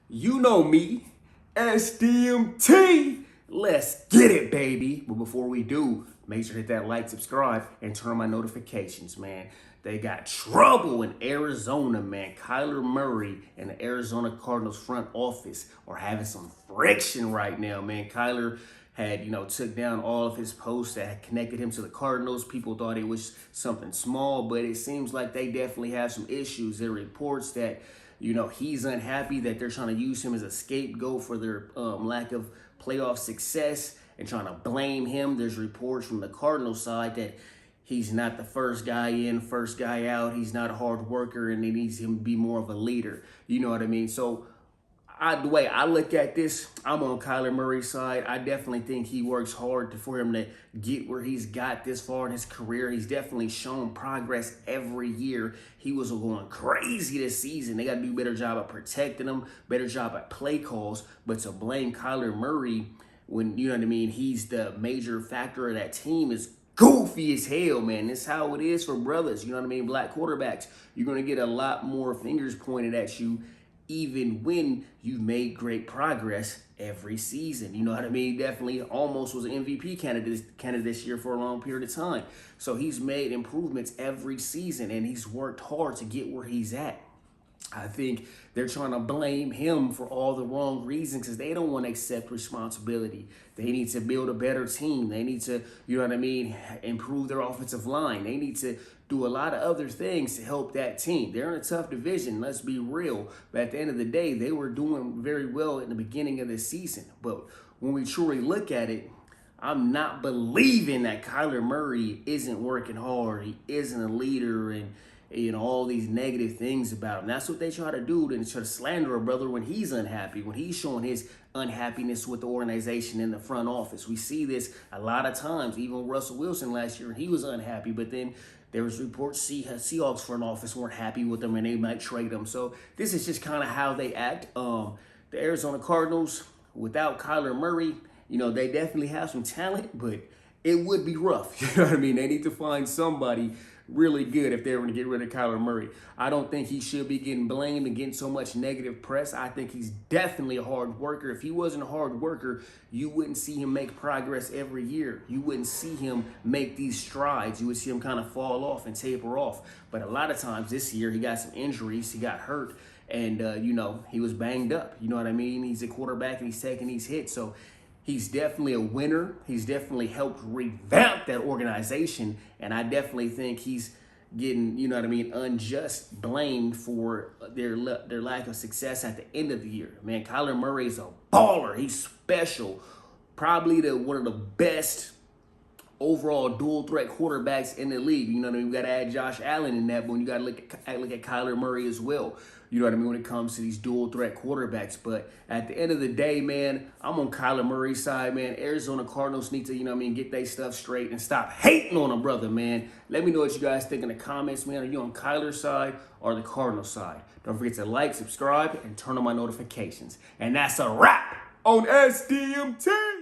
You know me, SDMT. Let's get it, baby. But before we do, make sure to hit that like, subscribe, and turn on my notifications, man. They got trouble in Arizona, man. Kyler Murray and the Arizona Cardinals front office are having some friction right now, man. Kyler had, took down all of his posts that had connected him to the Cardinals. People thought it was something small, but it seems like they definitely have some issues. There are reports that, he's unhappy that they're trying to use him as a scapegoat for their lack of playoff success and trying to blame him. There's reports from the Cardinals side that he's not the first guy in, first guy out. He's not a hard worker, and they needs him to be more of a leader. You know what I mean? So the way I look at this, I'm on Kyler Murray's side. I definitely think he works hard for him to get where he's got this far in his career. He's definitely shown progress every year. He was going crazy this season. They got to do a better job at protecting him, better job at play calls. But to blame Kyler Murray when, he's the major factor of that team is goofy as hell, man. That's how it is for brothers. Black quarterbacks. You're going to get a lot more fingers pointed at you even when you've made great progress every season. Definitely almost was an MVP candidate this year for a long period of time. So he's made improvements every season, and he's worked hard to get where he's at. I think they're trying to blame him for all the wrong reasons because they don't want to accept responsibility. They need to build a better team. They need to, improve their offensive line. They need to do a lot of other things to help that team. They're in a tough division, let's be real. But at the end of the day, they were doing very well in the beginning of the season. But when we truly look at it, I'm not believing that Kyler Murray isn't working hard. He isn't a leader and all these negative things about him. That's what they try to do, to try to slander a brother when he's unhappy, when he's showing his unhappiness with the organization in the front office. We see this a lot of times, even Russell Wilson last year, and he was unhappy, but then there was reports Seahawks front office weren't happy with him and they might trade him. So this is just kind of how they act. The Arizona Cardinals, without Kyler Murray, they definitely have some talent, but it would be rough. They need to find somebody really good if they were going to get rid of Kyler Murray. I don't think he should be getting blamed and getting so much negative press. I think he's definitely a hard worker. If he wasn't a hard worker, you wouldn't see him make progress every year. You wouldn't see him make these strides. You would see him kind of fall off and taper off. But a lot of times this year, he got some injuries. He got hurt, and, he was banged up. You know what I mean? He's a quarterback, and he's taking these hits. So he's definitely a winner. He's definitely helped revamp that organization. And I definitely think he's getting, unjust blamed for their lack of success at the end of the year. Man, Kyler Murray is a baller. He's special. Probably one of the best overall dual threat quarterbacks in the league. We got to add Josh Allen in that, but when you got to look at Kyler Murray as well. When it comes to these dual threat quarterbacks. But at the end of the day, man, I'm on Kyler Murray's side, man. Arizona Cardinals need to, get their stuff straight and stop hating on a brother, man. Let me know what you guys think in the comments, man. Are you on Kyler's side or the Cardinals side? Don't forget to like, subscribe, and turn on my notifications. And that's a wrap on SDMT.